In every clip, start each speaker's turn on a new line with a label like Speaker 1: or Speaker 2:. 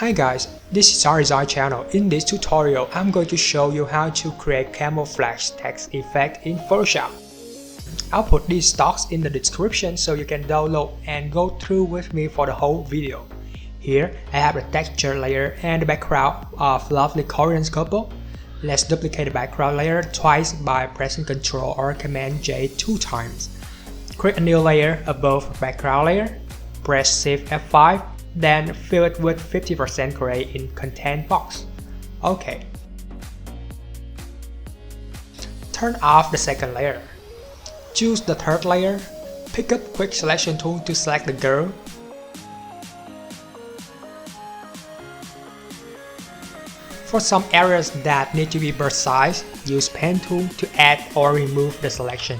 Speaker 1: Hi guys, this is SaDeSign channel. In this tutorial, I'm going to show you how to create camouflage text effect in Photoshop. I'll put these stocks in the description so you can download and go through with me for the whole video. Here, I have the texture layer and the background of lovely Korean couple. Let's duplicate the background layer twice by pressing Ctrl or Command J 2 times. Create a new layer above the background layer. Press Shift F5. Then fill it with 50% gray in content box. OK. Turn off the second layer. Choose the third layer. Pick up Quick Selection tool to select the girl. For some areas that need to be bird size, use Pen tool to add or remove the selection.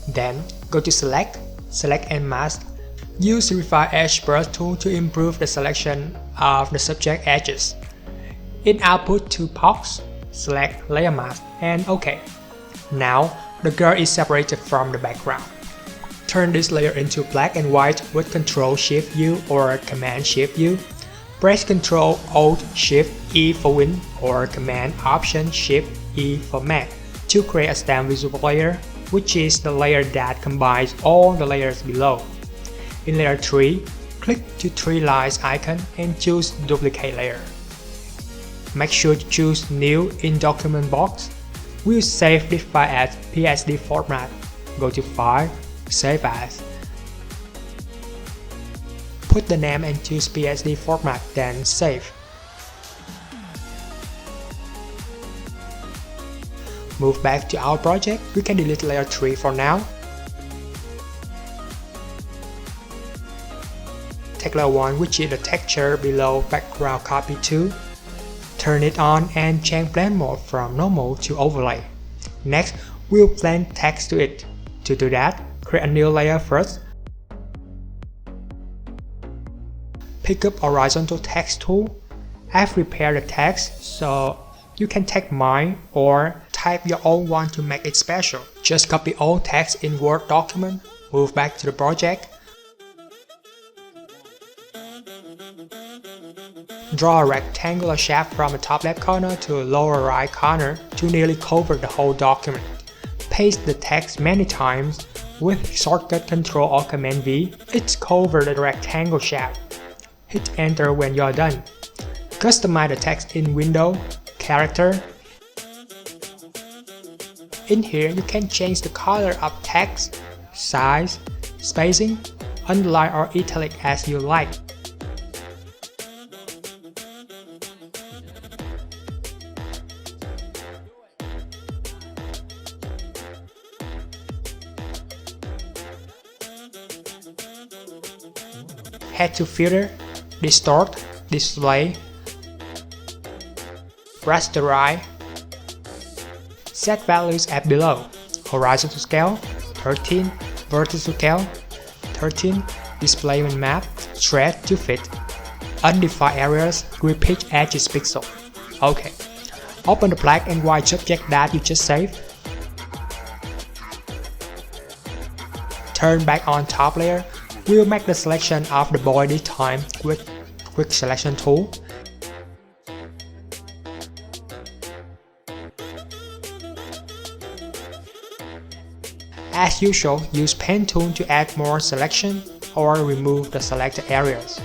Speaker 1: Then, go to Select and Mask. Use the Refine Edge Brush tool to improve the selection of the subject edges. In Output to Box, select Layer Mask and OK. Now, the girl is separated from the background. Turn this layer into black and white with Ctrl-Shift-U or Command-Shift-U. Press Ctrl-Alt-Shift-E for Win or Command-Option-Shift-E for Mac to create a stamp visible layer, which is the layer that combines all the layers below. In layer 3, click the 3 lines icon and choose Duplicate Layer. Make sure to choose New in Document box. We'll save this file as PSD format. Go to File, Save As. Put the name and choose PSD format, then save. Move back to our project. We can delete layer 3 for now. Take layer 1, which is the texture below background copy 2. Turn it on and change blend mode from normal to overlay. Next, we'll blend text to it. To do that, create a new layer first. Pick up horizontal text tool. I've prepared the text, so you can take mine or type your own one to make it special. Just copy all text in Word document, move back to the project. Draw a rectangular shape from the top left corner to the lower right corner to nearly cover the whole document. Paste the text many times with shortcut Ctrl or Command V. It's covered the rectangle shape. Hit Enter when you're done. Customize the text in Window, Character. In here, you can change the color of text, size, spacing, underline or italic as you like. Head to Filter, Distort, Display, Rasterize. Set values as below. Horizontal scale 13, vertical scale 13, displacement map straight to fit. Undefined areas, repeat edges pixel. OK. Open the black and white subject that you just saved. Turn back on top layer. We'll make the selection of the boy this time with Quick Selection tool. As usual, use Pen tool to add more selection or remove the selected areas.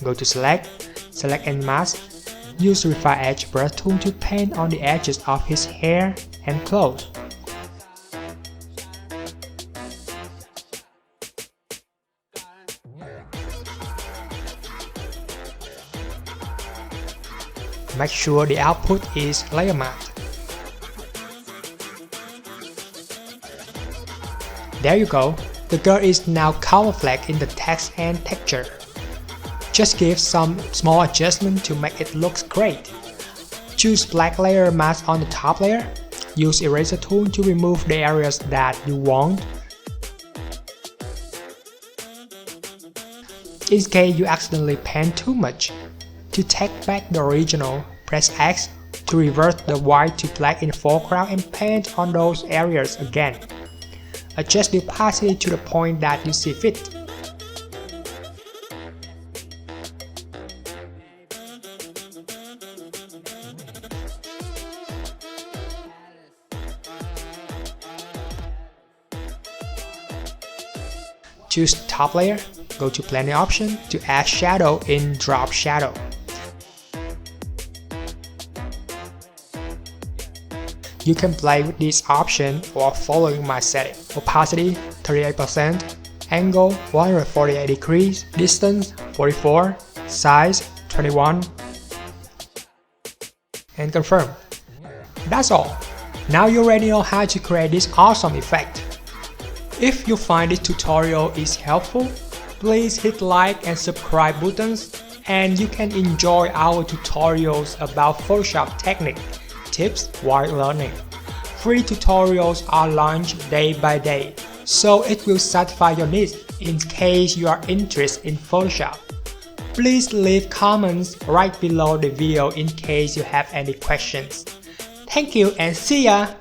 Speaker 1: Go to Select and Mask. Use the Refine Edge Brush tool to paint on the edges of his hair and clothes. Make sure the output is layer masked. There you go, The girl is now camouflaged in the text and texture. Just give some small adjustment to make it look great. Choose black layer mask on the top layer. Use eraser tool to remove the areas that you want. In case you accidentally paint too much, to take back the original, press X to revert the white to black in the foreground and paint on those areas again. Adjust the opacity to the point that you see fit. Choose top layer, go to blending option to add shadow in drop shadow. You can play with this option or following my setting. Opacity 38%, angle 148 degrees, distance 44, size 21, and confirm. That's all. Now you already know how to create this awesome effect. If you find this tutorial is helpful, please hit like and subscribe buttons, and you can enjoy our tutorials about Photoshop technique, tips while learning. Free tutorials are launched day by day, so it will satisfy your needs in case you are interested in Photoshop. Please leave comments right below the video in case you have any questions. Thank you and see ya!